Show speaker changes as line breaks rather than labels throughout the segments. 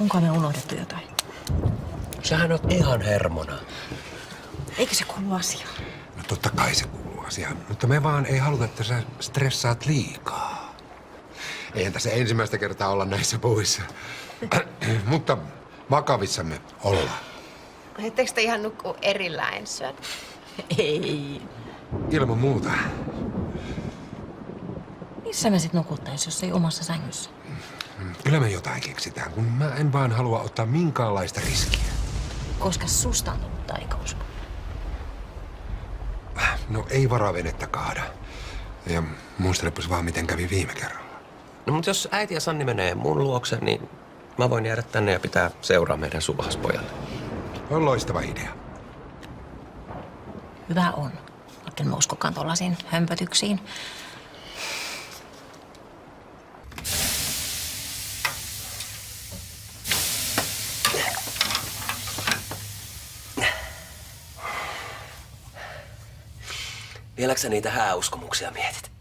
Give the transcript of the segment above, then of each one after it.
Onko me unohdettu jotain?
Sähän oot ihan hermona.
Eikö se kuulu asiaan?
No totta kai se kuuluu asiaan, mutta me vaan ei haluta, että sä stressaat liikaa. Eihän tässä ensimmäistä kertaa olla näissä puissa. Mutta vakavissamme ollaan.
Etteikö te ihan nukkuu erillään ensi yönä?
Ei.
Ilman muuta.
Missä me sit nukuttais, jos ei omassa sängyssä?
Kyllä me jotain keksitään, kun mä en vaan halua ottaa minkäänlaista riskiä.
Koska susta on tullut taikaus.
No ei varavenettä kaada. Ja muistelepas vaan, miten kävi viime kerralla.
No mutta jos äiti ja Sanni menee mun luokse, niin mä voin jäädä tänne ja pitää seuraa meidän sulhaspojalle.
On loistava idea.
Hyvä on. Vaikka en mä uskokaan tollasiin hömpötyksiin.
Vieläksä niitä hääuskomuksia mietit?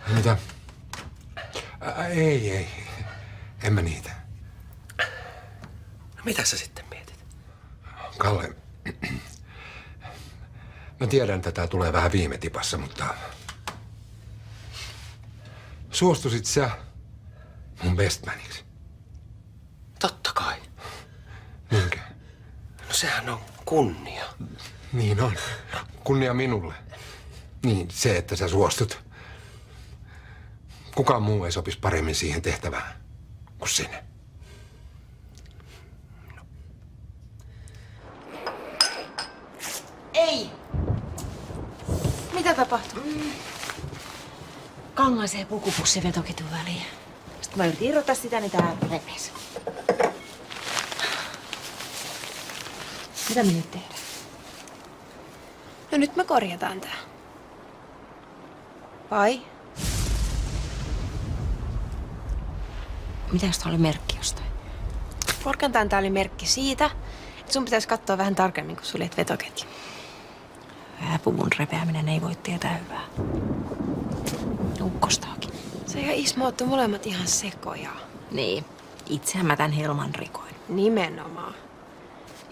Mitä? Ei. En mä niitä.
No mitä sä sitten mietit?
Kalle, mä tiedän, että tää tulee vähän viime tipassa, mutta suostuisit sä mun bestmaniksi?
Totta kai.
Niinkö?
No sehän on kunnia.
Niin on. Kunnia minulle. Niin, se, että sä suostut. Kukaan muu ei sopisi paremmin siihen tehtävään kuin sinä.
Ei! Mitä tapahtui?
Kangaseen pukupussi vetoketun väliin. Sitten mä yritin irrottaa sitä, niin tää repesi. Mitä me nyt tehdään?
No nyt me korjataan tää. Vai?
Mitäs tää oli merkki jostain?
Korkeintaan tää oli merkki siitä, että sun pitäisi katsoa vähän tarkemmin, kun suljet vetoketju.
Puvun repeäminen ei voi tietää hyvää. Ukkostaakin.
Se ja Ismo ootte molemmat ihan sekoja.
Niin. Itsehän mä tän helman rikoin.
Nimenomaan.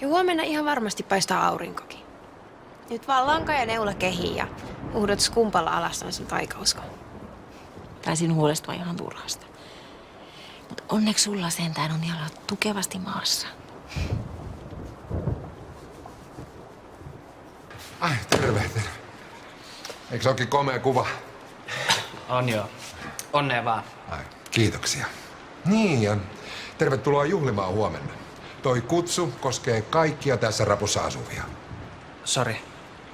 Ja huomenna ihan varmasti paistaa aurinkokin. Nyt vaan lanka ja neula kehiin ja uhdot skumpalla alas on sun taikausko.
Taisin huolestua ihan turhasta. Mut onneksi sulla sentään on jalat tukevasti maassa.
Ai, terve. Eikö se olekin komea kuva?
On joo. Onnea vaan.
Ai, kiitoksia. Niin, ja tervetuloa juhlimaan huomenna. Toi kutsu koskee kaikkia tässä rapussa asuvia.
Sori.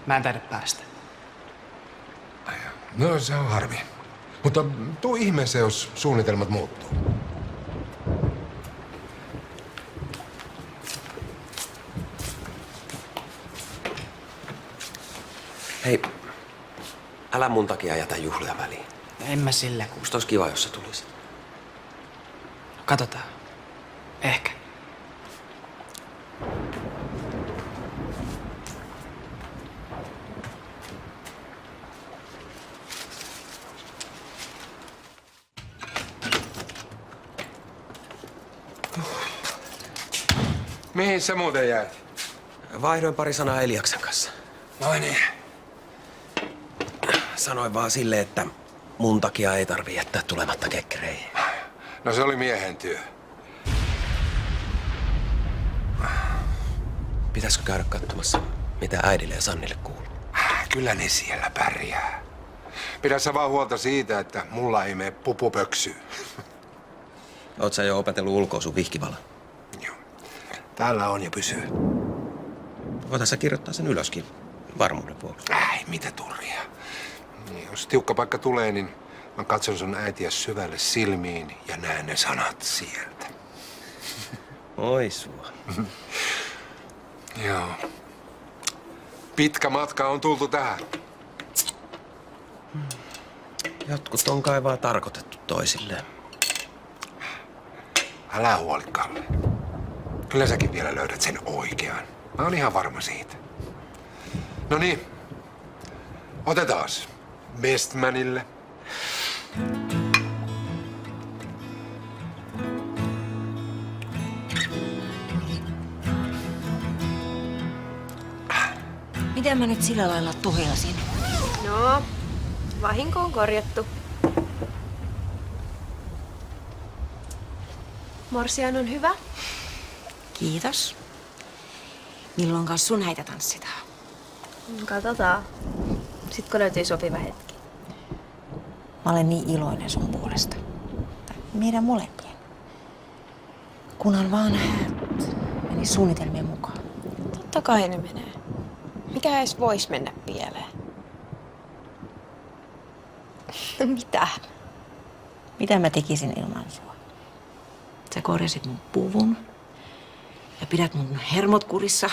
Mä en taida päästä.
No, se on harmi. Mutta tuu ihmeessä, jos suunnitelmat muuttuu.
Hei, älä mun takia jätä juhlia väliin.
En mä sillä kun.
Musta olisi kiva, jos sä tulisit.
Katsotaan. Ehkä.
Mihin sä muuten jäät?
Vaihdoin pari sanaa Eliaksen kanssa.
Noin niin.
Sanoin vaan silleen, että mun takia ei tarvi jättää tulematta kekkereihin.
No se oli miehen työ.
Pitäisikö käydä katsomassa, mitä äidille ja Sannille kuuluu?
Kyllä ne siellä pärjää. Pidä sä vaan huolta siitä, että mulla ei mene pupu pöksyyn.
Oot sä jo opetellut ulkoa sun vihkivalan?
Joo. Täällä on ja pysyy.
Voitais sä kirjoittaa sen ylöskin varmuuden vuoksi.
Mitä turhia. Niin, jos tiukka paikka tulee, niin mä katson sun äitiä syvälle silmiin ja näen ne sanat sieltä.
Oi sua.
Joo. Pitkä matka on tultu tähän.
Jotkut on kai vaan tarkoitettu toisilleen.
Älä huoli, Kalle. Kyllä säkin vielä löydät sen oikean. Mä oon ihan varma siitä. No niin. Otetaas. Bestmanille.
Mitä mä nyt sillä lailla tuhelsin?
No, vahinko on korjattu. Morsian on hyvä.
Kiitos. Milloinkaan sun häitä tanssitaan?
Katsotaan. Sitten kun löytyy sopiva hetki.
Mä olen niin iloinen sun puolesta. Tai meidän molempien. Kunhan vaan häät meni suunnitelmien mukaan.
Totta kai ne menee. Mikä edes vois mennä pieleen? No mitä?
Mitä mä tekisin ilman sua? Sä korjasit mun puvun ja pidät mun hermot kurissa.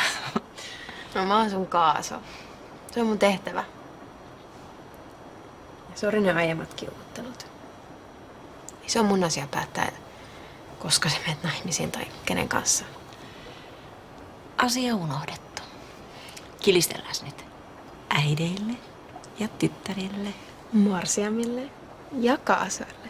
No mä oon sun kaaso. Se on mun tehtävä. Ja sori ne aiemmat kiukuttelut. Ei se on mun asia päättää, koska sä menet naimisiin tai kenen kanssa.
Asia unohdettu. Kilistellään nyt äideille ja tyttärille.
Morsiamille ja kaasoille.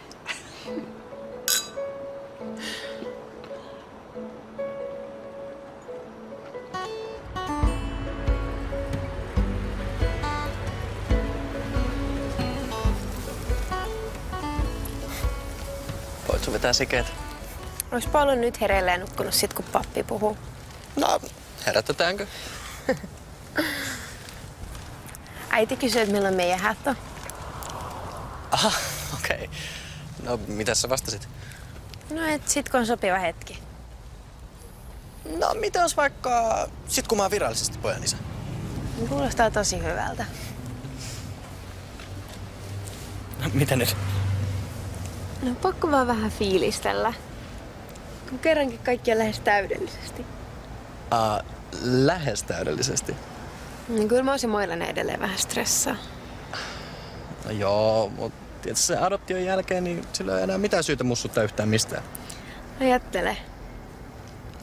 Voitko vetää sikeet?
Oispa ollut nyt hereillä ja nukkunut sit, kun pappi puhuu.
No, herätetäänkö?
Äiti kysyi, että milloin meidän häät on.
Aha, okei. No, mitä sä vastasit?
No, et sit kun on sopiva hetki.
No, mitä jos vaikka sit kun mä oon virallisesti pojan isä?
Kuulostaa tosi hyvältä.
No, mitä nyt?
No, pakko vaan vähän fiilistellä. Kun kerrankin kaikki on lähes täydellisesti.
Lähes täydellisesti.
Niin kyllä mä oisin moillinen edelleen vähän stressaa.
No joo, mutta tietysti sen adoption jälkeen niin sillä ei ole enää mitään syytä mussuttaa yhtään mistään.
Ajattele.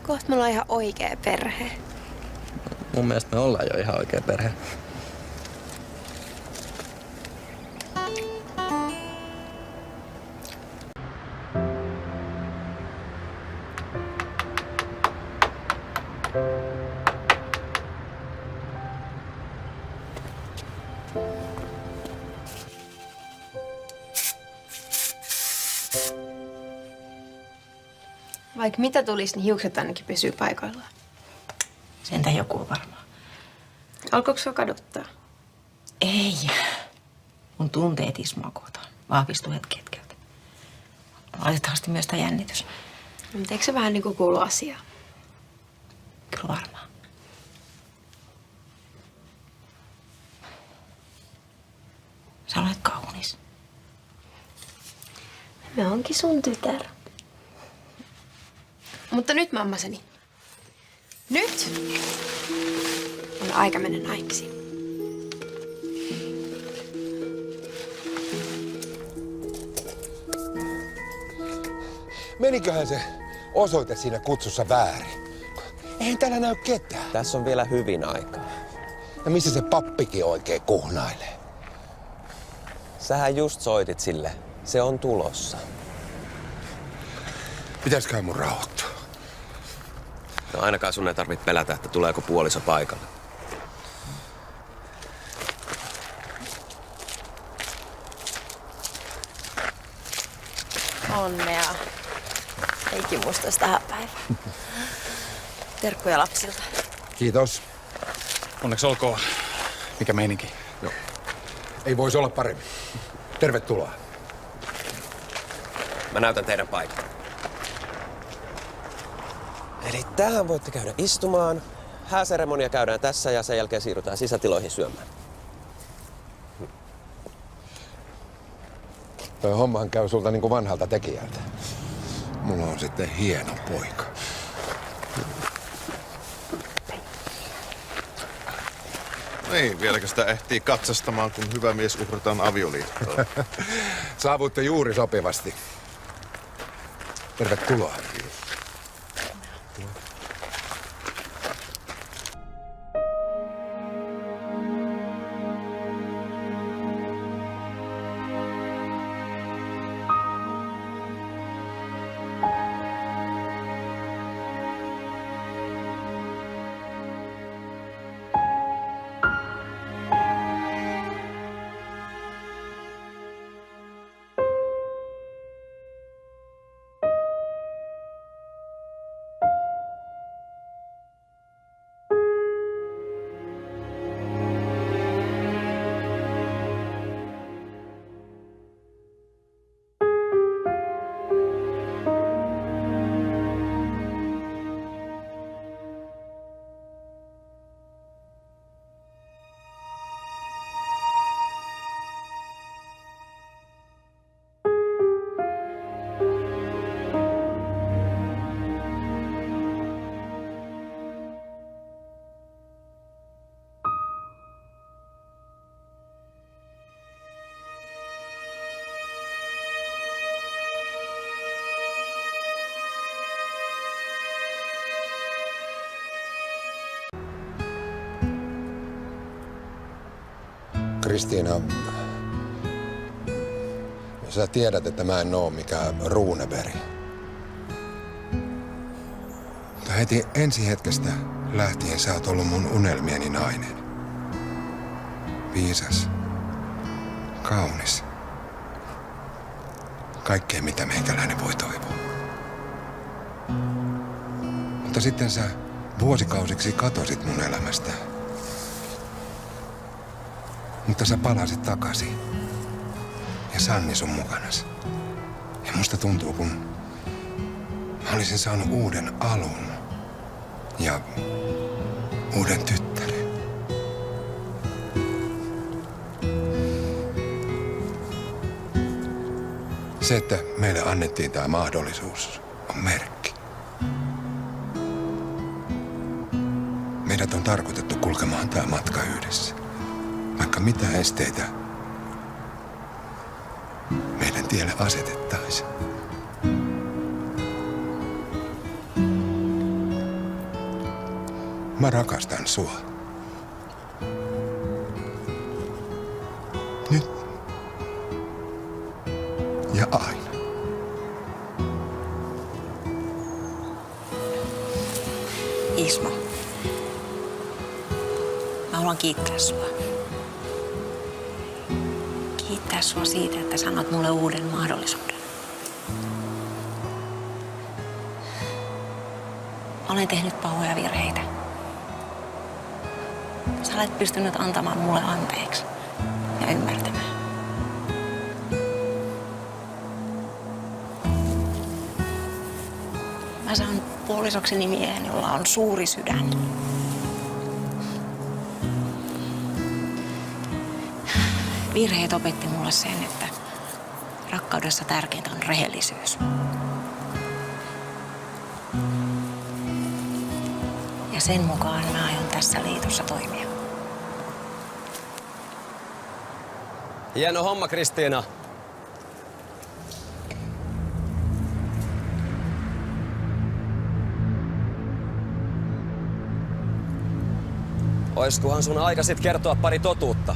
Kohta me ollaan ihan oikea perhe.
Mun mielestä me ollaan jo ihan oikea perhe.
Vaikka mitä tulisi, niin hiukset ainakin pysyy paikoillaan.
Sentään joku on varmaan.
Alkoiko sua kaduttaa?
Ei. Mun tunteet Ismoa kohtaan vahvistuu hetki hetkeltä. Valitettavasti myös tää jännitys.
Mutta eikö se vähän niin kuin kuulu asiaan?
Kyllä varmaan. Sä olet kaunis.
Me onkin sun tytär. Mutta nyt, mammaseni. Nyt on aika mennä naimisiin.
Meniköhän se osoite siinä kutsussa väärin? Eihän täällä näy ketään.
Tässä on vielä hyvin aikaa.
Ja missä se pappikin oikein kuhnailee?
Sähän just soitit sille. Se on tulossa.
Pitäisiköhän mun rauhoittua?
No ainakaan sun ei tarvitse pelätä, että tuleeko puoliso paikalle.
Onnea. Eikin muistaisi tähän päivään. Terkkuja lapsilta.
Kiitos.
Onneksi olkoon. Mikä meininki?
No, ei voisi olla paremmin. Tervetuloa.
Mä näytän teidän paikkaa. Eli tähän voitte käydä istumaan. Hääseremonia käydään tässä ja sen jälkeen siirrytään sisätiloihin syömään.
Toi hommahan käy sulta niin kuin vanhalta tekijältä. Mulla on sitten hieno poika.
Niin, vieläkö sitä ehtii katsastamaan, kun hyvä mies uhrataan avioliittoon?
Saavuitte juuri sopivasti. Tervetuloa. Kristiina, sä tiedät, että mä en oo mikään Runeberg. Mutta heti ensi hetkestä lähtien sä oot ollut mun unelmieni nainen. Viisas. Kaunis. Kaikkea, mitä meikäläinen voi toivoa. Mutta sitten sä vuosikausiksi katosit mun elämästä. Mutta sä palasit takaisin. Ja Sanni sun mukanas. Ja musta tuntuu, kun mä olisin saanut uuden alun. Ja uuden tyttären. Se, että meille annettiin tämä mahdollisuus, on merkki. Meidät on tarkoitettu kulkemaan tämä matka yhdessä. Vaikka mitä esteitä meidän tielle asetettaisiin. Mä rakastan sua. Nyt. Ja aina.
Ismo, mä haluan kiittää sua. Kiittää sua siitä, että sanot mulle uuden mahdollisuuden. Olen tehnyt pahoja virheitä. Sä olet pystynyt antamaan mulle anteeksi ja ymmärtämään. Mä saan puolisokseni miehen, jolla on suuri sydän. Virheet opetti mulle sen, että rakkaudessa tärkeintä on rehellisyys. Ja sen mukaan mä aion tässä liitossa toimia.
Hieno homma, Kristiina. Oiskohan sun aika sit kertoa pari totuutta?